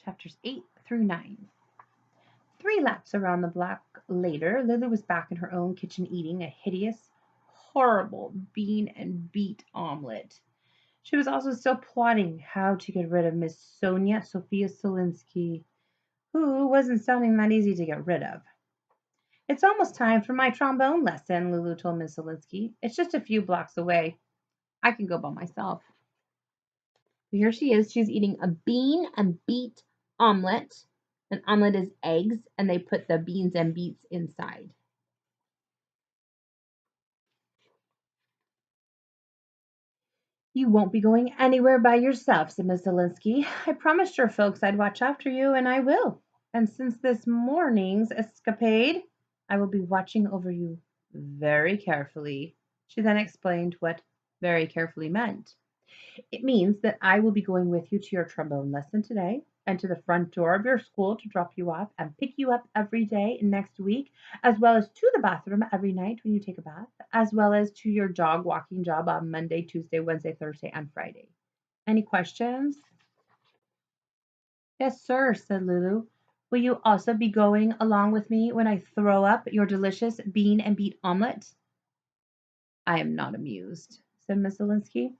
chapters 8 through 9. 3 laps around the block later, Lulu was back in her own kitchen eating a hideous, horrible bean and beet omelet. She was also still plotting how to get rid of Miss Sonia Sophia Solinsky, who wasn't sounding that easy to get rid of. It's almost time for my trombone lesson, Lulu told Miss Solinsky. It's just a few blocks away. I can go by myself. Here she is. She's eating a bean and beet omelet. An omelet is eggs, and they put the beans and beets inside. You won't be going anywhere by yourself, said Miss Zelinsky. I promised your folks I'd watch after you, and I will. And since this morning's escapade, I will be watching over you very carefully. She then explained what very carefully meant. It means that I will be going with you to your trombone lesson today and to the front door of your school to drop you off and pick you up every day next week, as well as to the bathroom every night when you take a bath, as well as to your dog walking job on Monday, Tuesday, Wednesday, Thursday, and Friday. Any questions? Yes, sir, said Lulu. Will you also be going along with me when I throw up your delicious bean and beet omelet? I am not amused, said Miss Zelinsky.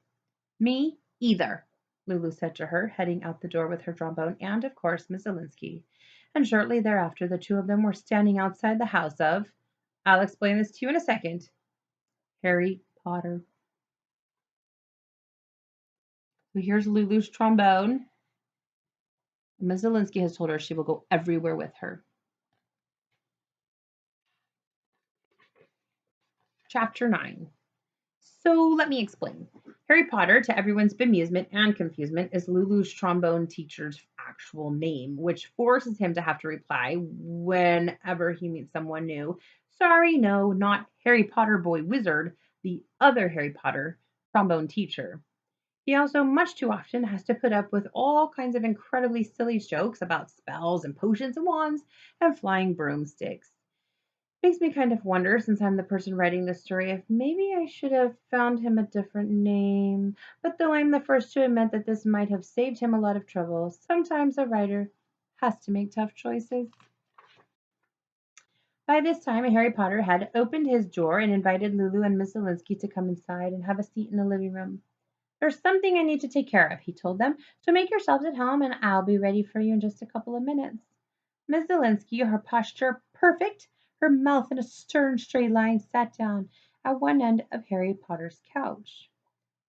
Me either, Lulu said to her, heading out the door with her trombone and, of course, Miss Zelinsky. And shortly thereafter, the two of them were standing outside the house of, I'll explain this to you in a second, Harry Potter. So here's Lulu's trombone. Miss Zelinsky has told her she will go everywhere with her. Chapter 9. So let me explain. Harry Potter, to everyone's bemusement and confusement, is Lulu's trombone teacher's actual name, which forces him to have to reply whenever he meets someone new. Sorry, no, not Harry Potter boy wizard, the other Harry Potter trombone teacher. He also much too often has to put up with all kinds of incredibly silly jokes about spells and potions and wands and flying broomsticks. Makes me kind of wonder, since I'm the person writing this story, if maybe I should have found him a different name. But though I'm the first to admit that this might have saved him a lot of trouble, sometimes a writer has to make tough choices. By this time, Harry Potter had opened his door and invited Lulu and Miss Zelinsky to come inside and have a seat in the living room. There's something I need to take care of, he told them, so make yourselves at home and I'll be ready for you in just a couple of minutes. Miss Zelinsky, her posture perfect, her mouth in a stern straight line, sat down at one end of Harry Potter's couch.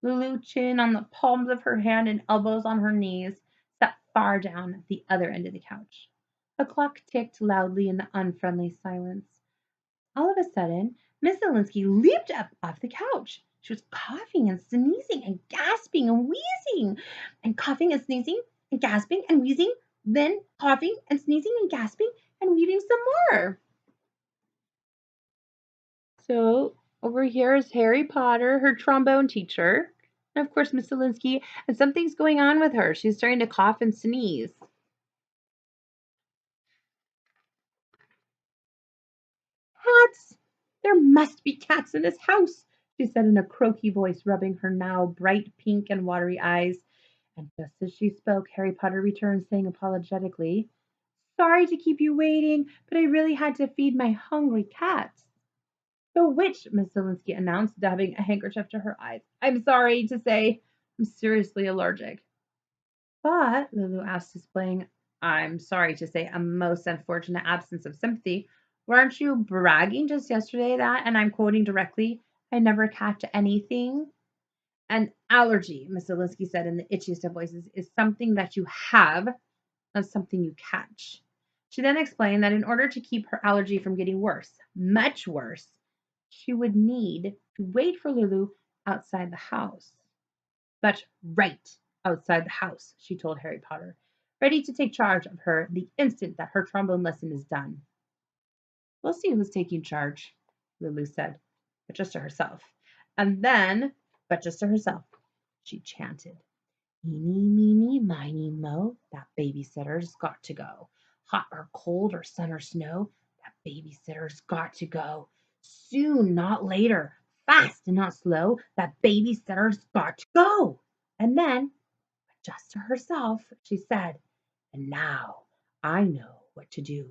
Lulu, chin on the palms of her hand and elbows on her knees, sat far down at the other end of the couch. A clock ticked loudly in the unfriendly silence. All of a sudden, Miss Zelinsky leaped up off the couch. She was coughing and sneezing and gasping and wheezing, and coughing and sneezing and gasping and wheezing, then coughing and sneezing and gasping and wheezing some more. So over here is Harry Potter, her trombone teacher, and of course Miss Zelinsky, and something's going on with her. She's starting to cough and sneeze. Cats! There must be cats in this house, she said in a croaky voice, rubbing her now bright pink and watery eyes. And just as she spoke, Harry Potter returned, saying apologetically, Sorry to keep you waiting, but I really had to feed my hungry cats. The witch, Miss Zelinsky announced, dabbing a handkerchief to her eyes. I'm sorry to say I'm seriously allergic. But, Lulu asked, displaying, I'm sorry to say, a most unfortunate absence of sympathy. Weren't you bragging just yesterday that, and I'm quoting directly, I never catch anything? An allergy, Miss Zelinsky said in the itchiest of voices, is something that you have, not something you catch. She then explained that in order to keep her allergy from getting worse, much worse, she would need to wait for Lulu outside the house. But right outside the house, she told Harry Potter, ready to take charge of her the instant that her trombone lesson is done. We'll see who's taking charge, Lulu said, but just to herself. And then, but just to herself, she chanted, Eeny, meeny, miny, mo, that babysitter's got to go. Hot or cold or sun or snow, that babysitter's got to go. Soon, not later. Fast and not slow, that babysitter's got to go. And then, just to herself, she said, and now I know what to do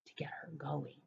to get her going.